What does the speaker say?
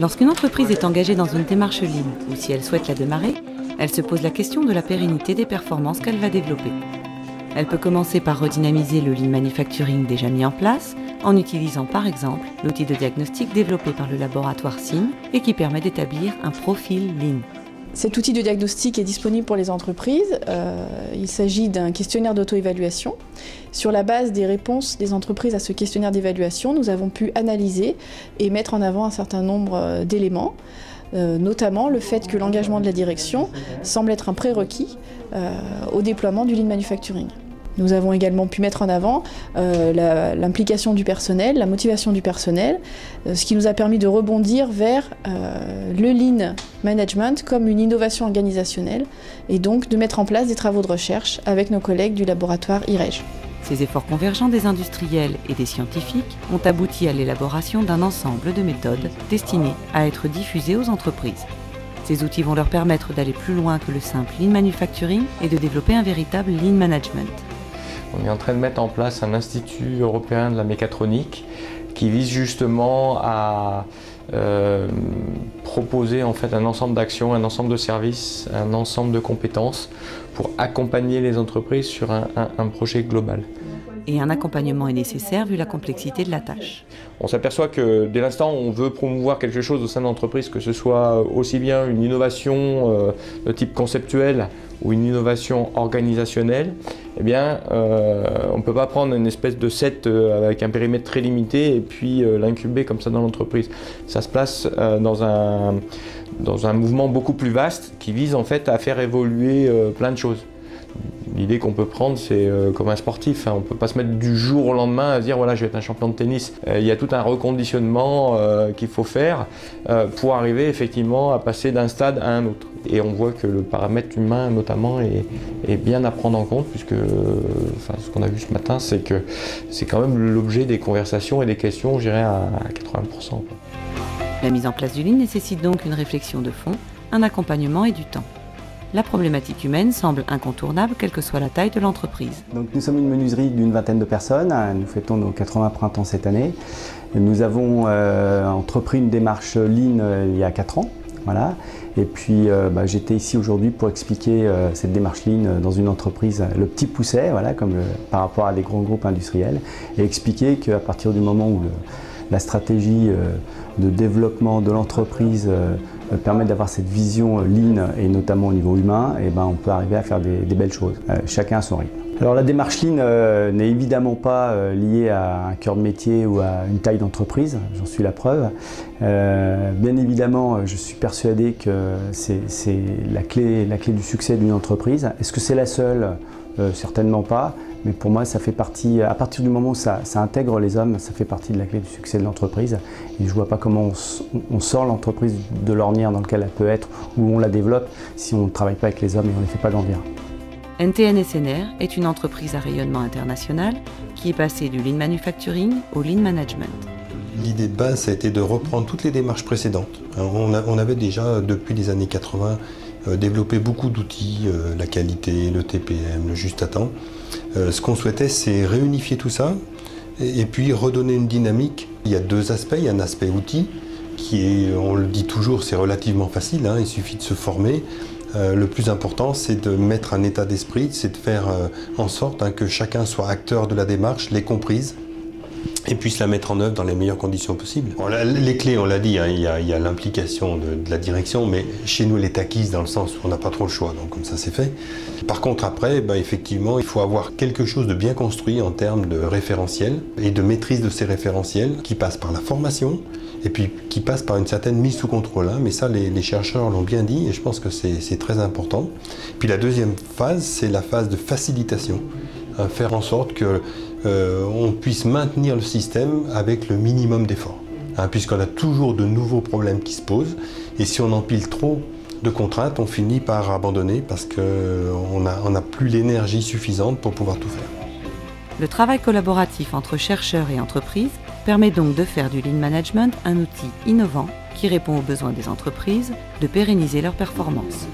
Lorsqu'une entreprise est engagée dans une démarche Lean ou si elle souhaite la démarrer, elle se pose la question de la pérennité des performances qu'elle va développer. Elle peut commencer par redynamiser le Lean Manufacturing déjà mis en place, en utilisant par exemple l'outil de diagnostic développé par le laboratoire SIM et qui permet d'établir un profil Lean. Cet outil de diagnostic est disponible pour les entreprises. Il s'agit d'un questionnaire d'auto-évaluation. Sur la base des réponses des entreprises à ce questionnaire d'évaluation, nous avons pu analyser et mettre en avant un certain nombre d'éléments, notamment le fait que l'engagement de la direction semble être un prérequis au déploiement du Lean Manufacturing. Nous avons également pu mettre en avant l'implication du personnel, la motivation du personnel, ce qui nous a permis de rebondir vers le Lean Management comme une innovation organisationnelle et donc de mettre en place des travaux de recherche avec nos collègues du laboratoire IREJ. Ces efforts convergents des industriels et des scientifiques ont abouti à l'élaboration d'un ensemble de méthodes destinées à être diffusées aux entreprises. Ces outils vont leur permettre d'aller plus loin que le simple Lean Manufacturing et de développer un véritable Lean Management. On est en train de mettre en place un institut européen de la mécatronique qui vise justement à proposer en fait un ensemble d'actions, un ensemble de services, un ensemble de compétences pour accompagner les entreprises sur un projet global. Et un accompagnement est nécessaire vu la complexité de la tâche. On s'aperçoit que dès l'instant où on veut promouvoir quelque chose au sein de l'entreprise, que ce soit aussi bien une innovation de type conceptuel ou une innovation organisationnelle, eh bien, on ne peut pas prendre une espèce de set avec un périmètre très limité et puis l'incuber comme ça dans l'entreprise. Ça se place dans un mouvement beaucoup plus vaste qui vise en fait à faire évoluer plein de choses. L'idée qu'on peut prendre, c'est comme un sportif. On ne peut pas se mettre du jour au lendemain à se dire voilà, je vais être un champion de tennis. Il y a tout un reconditionnement qu'il faut faire pour arriver effectivement à passer d'un stade à un autre. Et on voit que le paramètre humain notamment est bien à prendre en compte puisque ce qu'on a vu ce matin, c'est que c'est quand même l'objet des conversations et des questions, je dirais à 80%. La mise en place du Lean nécessite donc une réflexion de fond, un accompagnement et du temps. La problématique humaine semble incontournable, quelle que soit la taille de l'entreprise. Donc, nous sommes une menuiserie d'une vingtaine de personnes. Nous fêtons nos 80 printemps cette année. Nous avons entrepris une démarche Lean il y a 4 ans. Voilà. Et puis, j'étais ici aujourd'hui pour expliquer cette démarche Lean dans une entreprise, le petit pousset, voilà, par rapport à des grands groupes industriels, et expliquer qu'à partir du moment où la stratégie de développement de l'entreprise permet d'avoir cette vision Lean et notamment au niveau humain, et on peut arriver à faire des belles choses, chacun à son rythme. Alors la démarche Lean n'est évidemment pas liée à un cœur de métier ou à une taille d'entreprise, j'en suis la preuve. Bien évidemment, je suis persuadé que c'est la clé du succès d'une entreprise. Est-ce que c'est la seule? Certainement pas, mais pour moi ça fait partie, à partir du moment où ça intègre les hommes, ça fait partie de la clé du succès de l'entreprise. Et je ne vois pas comment on sort l'entreprise de l'ornière dans laquelle elle peut être, où on la développe, si on ne travaille pas avec les hommes et on ne les fait pas grandir. NTN SNR est une entreprise à rayonnement international qui est passée du Lean Manufacturing au Lean Management. L'idée de base, ça a été de reprendre toutes les démarches précédentes. On avait déjà, depuis les années 80, développé beaucoup d'outils, la qualité, le TPM, le juste à temps. Ce qu'on souhaitait, c'est réunifier tout ça et puis redonner une dynamique. Il y a 2 aspects. Il y a un aspect outil qui est, on le dit toujours, c'est relativement facile, il suffit de se former. Le plus important, c'est de mettre un état d'esprit, c'est de faire en sorte que chacun soit acteur de la démarche, l'ait comprise, et puisse la mettre en œuvre dans les meilleures conditions possibles. Les clés, on l'a dit, il y a l'implication de la direction, mais chez nous, elle est acquise dans le sens où on n'a pas trop le choix, donc comme ça c'est fait. Par contre, après, effectivement, il faut avoir quelque chose de bien construit en termes de référentiel et de maîtrise de ces référentiels qui passe par la formation et puis qui passe par une certaine mise sous contrôle. Mais ça, les chercheurs l'ont bien dit et je pense que c'est très important. Puis la deuxième phase, c'est la phase de facilitation. Faire en sorte qu'on puisse maintenir le système avec le minimum d'efforts. Puisqu'on a toujours de nouveaux problèmes qui se posent et si on empile trop de contraintes, on finit par abandonner parce qu'on n'a plus l'énergie suffisante pour pouvoir tout faire. Le travail collaboratif entre chercheurs et entreprises permet donc de faire du Lean Management un outil innovant qui répond aux besoins des entreprises de pérenniser leurs performances.